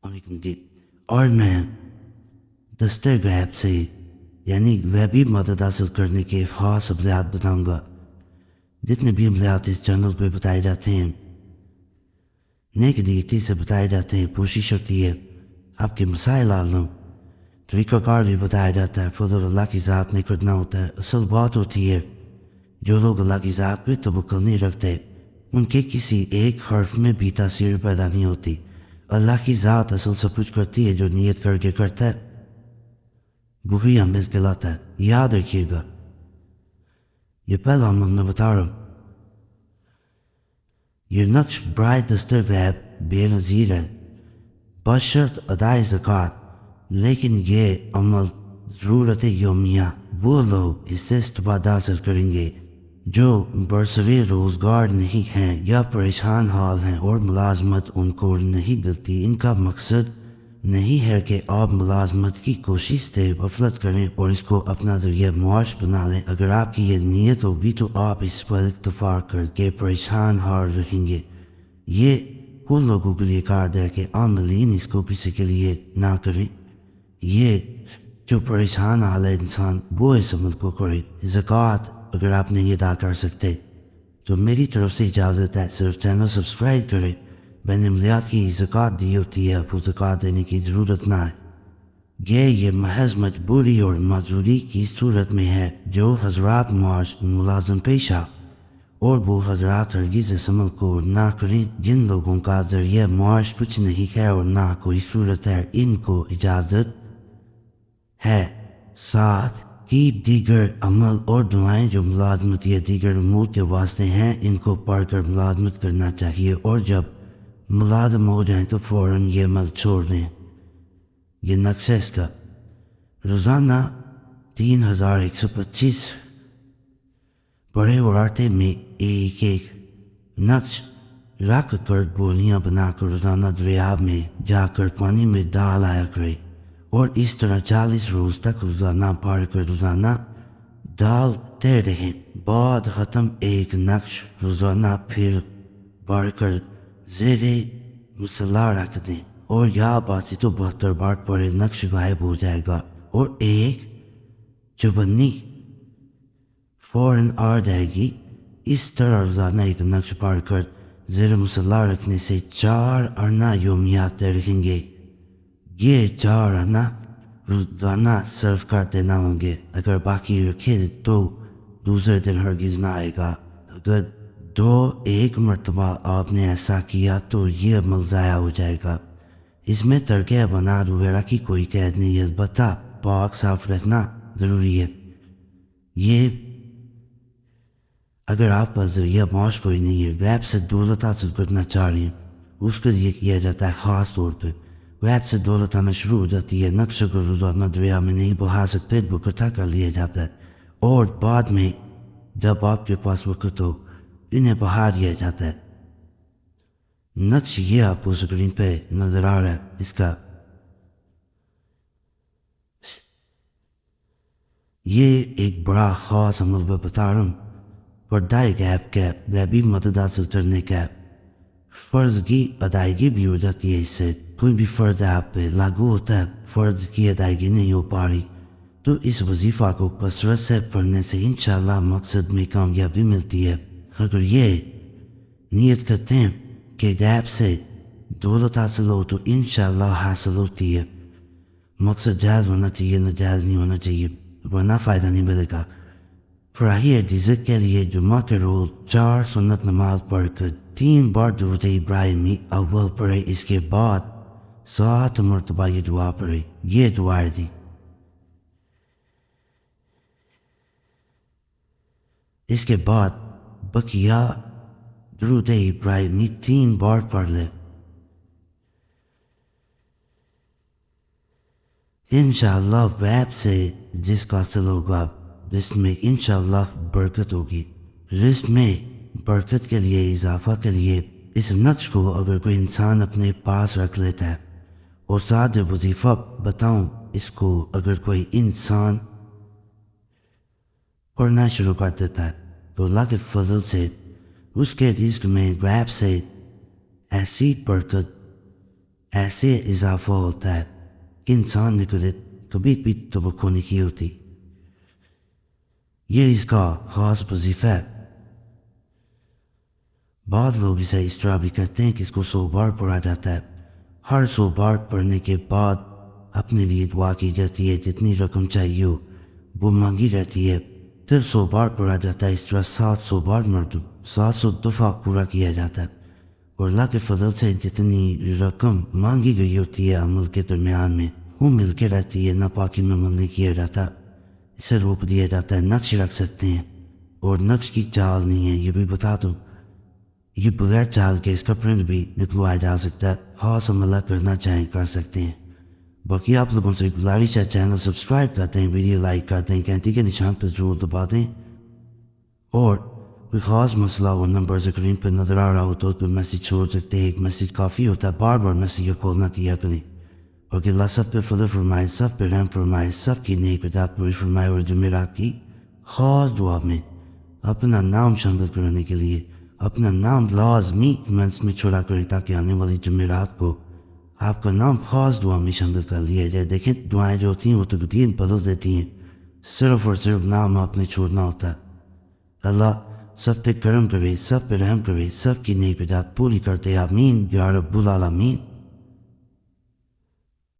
علیکم جی. اور میں دستر غیب سے یعنی غیبی مدد حاصل کرنے کے خاص عملیات بتاؤں گا. جتنے بھی عملیات اس چینل پہ بتائے جاتے ہیں نیک نیتی سے بتائے جاتے ہیں. کوشش ہوتی ہے آپ کے مسائل حل ہوں. طریقہ کار بھی بتایا جاتا ہے. فضل اللہ کی ذات میں کرنا ہوتا ہے. اصل بات ہوتی ہے جو لوگ اللہ کی ذات پہ توکل نہیں رکھتے ان کے کسی ایک حرف میں بھی تاثیر پیدا نہیں ہوتی. اللہ کی ذات اصل سب کچھ کرتی ہے جو نیت کر کے کرتا ہے وہی عمل کہلاتا ہے. یاد رکھیے گا. یہ پہلا عمل میں بتا رہا ہوں. یہ نقش برائے دستر غیب بے نظیر ہے بشرط ادائے زکوٰۃ. لیکن یہ عمل ضرورت یومیہ وہ لوگ اس سے استفادہ حاصل کریں گے جو برسر روزگار نہیں ہیں یا پریشان حال ہیں اور ملازمت ان کو نہیں ملتی. ان کا مقصد نہیں ہے کہ آپ ملازمت کی کوشش سے غفلت کریں اور اس کو اپنا ذریعہ معاش بنا لیں. اگر آپ کی یہ نیت ہوگی تو آپ اس پر اکتفا کر کے پریشان حال رہیں گے. یہ ان لوگوں کے لیے کار ہے کہ عاملین اس کو کسی کے لیے نہ کریں. یہ جو پریشان حال ہے انسان وہ اس عمل کو کرے. زکوٰۃ اگر آپ نہیں ادا کر سکتے تو میری طرف سے اجازت ہے صرف چینل سبسکرائب کرے. میں نے عملیات کی زکوٰۃ دی ہوتی ہے آپ کو زکوٰۃ دینے کی ضرورت نہ ہے. یہ محض مجبوری اور معذوری کی صورت میں ہے. جو حضرات معاش ملازم پیشہ اور وہ حضرات ہرگز اس عمل کو نہ کریں جن لوگوں کا ذریعہ معاش کچھ نہیں ہے اور نہ کوئی صورت ہے ان کو اجازت ہے. ساتھ کی دیگر عمل اور دعائیں جو ملازمت یا دیگر امور کے واسطے ہیں ان کو پڑھ کر ملازمت کرنا چاہیے اور جب ملازم ہو جائیں تو فوراً یہ عمل چھوڑ دیں. یہ نقش ہے اس کا. روزانہ 3125 بڑے وراٹے میں ایک ایک نقش رکھ کر گولیاں بنا کر روزانہ دریا میں جا کر پانی میں ڈال آیا کرے اور اس طرح 40 روز تک روزانہ پڑھ کر روزانہ ڈالتے رہیں. بعد ختم ایک نقش روزانہ پھر پڑھ کر زیر مصلح رکھ دیں اور یا باسی تو 72 بار پڑھے نقش غائب ہو جائے گا اور ایک چوبنی فوراً آ جائے گی. اس طرح روزانہ ایک نقش پڑھ کر زیر مصلح رکھنے سے 4 آنا یومیات رہیں گے. یہ 4 آنا روزانہ صرف کرتے نہ ہوں گے. اگر باقی رکھے تو دوسرے دن ہرگز نہ آئے گا. اگر ایک مرتبہ آپ نے ایسا کیا تو یہ عمل ضائع ہو جائے گا. اس میں ترک بناد وغیرہ کی کوئی قید نہیں ہے. البتہ پاک صاف رہنا ضروری ہے. یہ اگر آپ کا ذریعہ معاش کوئی نہیں ہے غیب سے دولت حاصل کرنا چاہ رہے ہیں اس کے لیے کیا جاتا ہے. خاص طور پہ غیب سے دولت آنا شروع ہو جاتی ہے. نقش کو روزانہ دریا میں نہیں بہا سکتے وہ اکٹھا کر لیا جاتا ہے اور بعد میں جب آپ کے پاس وقت ہو انہیں بہا دیا جاتا ہے. نقش یہ آپ کو اسکرین پہ نظر آ رہا ہے. اس کا یہ ایک بڑا خاص عمل میں بتا رہا ہوں. پردائے غیب کا غیبی مدد حاصل کرنے کا فرض کی ادائیگی بھی ہو جاتی ہے. اس سے کوئی بھی فرض آپ پہ لاگو ہوتا ہے فرض کی ادائیگی نہیں ہو پا رہی تو اس وظیفہ کو کثرت سے پڑھنے سے انشاءاللہ مقصد میں کامیابی ملتی ہے. اگر یہ نیت کرتے ہیں کہ غیب سے دولت حاصل ہو تو انشاءاللہ حاصل ہوتی ہے. مقصد جائز ہونا چاہیے ناجائز نہیں ہونا چاہیے ورنہ فائدہ نہیں ملے گا. فراہی ذکر کے لیے جمعہ کے روز 4 سنت نماز پڑھ کر 3 بار درود ابراہیمی اول پڑھے. اس کے بعد 7 مرتبہ یہ دعا پڑھے. یہ دعا دی اس کے بعد بقیہ درود ابراہیمی 3 بار پڑھ لے. انشاءاللہ غیب سے رزق حاصل ہوگا جس میں انشاءاللہ برکت ہوگی. رزق میں برکت کے لیے اضافہ کے لیے اس نقش کو اگر کوئی انسان اپنے پاس رکھ لیتا ہے اور ساتھ وظیفہ بتاؤں اس کو اگر کوئی انسان پڑھنا شروع کر دیتا ہے تو اللہ کے فضل سے اس کے رزق میں غیب سے ایسی برکت ایسے اضافہ ہوتا ہے کہ انسان نے کبھی بھی توقع نہیں کی ہوتی. یہ اس کا خاص وظیفہ ہے. بعض لوگ اسے اس طرح بھی کہتے ہیں کہ اس کو 100 بار پڑھا جاتا ہے. ہر 100 بار پڑھنے کے بعد اپنے لیے دعا کی جاتی ہے. جتنی رقم چاہیے ہو وہ مانگی جاتی ہے. پھر 100 بار پڑھا جاتا ہے. اس طرح 700 بار مرتبہ 700 دفعہ پورا کیا جاتا ہے. اور اللہ کے فضل سے جتنی رقم مانگی گئی ہوتی ہے عمل کے درمیان میں وہ مل کے رہتی ہے. ناپاکی میں عمل نہیں کیا جاتا. اسے روک دیا جاتا ہے. نقش رکھ سکتے ہیں اور نقش کی چال نہیں ہے. یہ بھی بتا دوں یہ بغیر چال کے اس کا پرنٹ بھی نکلوایا جا سکتا ہے. خاص عملہ کرنا چاہیں کر سکتے ہیں. باقی آپ لوگوں سے گزارش ہے چینل سبسکرائب کرتے ہیں, ویڈیو لائک کرتے ہیں, گھنٹی کے نشان پر ضرور دبا دیں. اور کوئی خاص مسئلہ اور نمبر اسکرین پہ نظر آ رہا ہو تو اس پہ میسیج چھوڑ سکتے ہیں. ایک میسیج کافی ہوتا ہے. بار بار میسیج کھولنا کیا کریں. اور کہ اللہ سب پہ فضل فرمائے, سب پہ رحم فرمائے, سب کی نیک عطات پوری فرمائے. اور جمعرات کی خاص دعا میں اپنا نام شامل کرنے کے لیے اپنا نام لازمی کمنٹس میں چھوڑا کریں تاکہ آنے والی جمعرات کو آپ کا نام خاص دعا میں شامل کر لیا جائے. دیکھیں دعائیں جو ہوتی ہیں وہ تقدیر بدل دیتی ہیں. صرف اور صرف نام آپ نے چھوڑنا ہوتا ہے. اللہ سب پہ کرم کرے, سب پہ رحم کرے, سب کی نیک عطات پوری کرتے. آمین یا رب العالمین.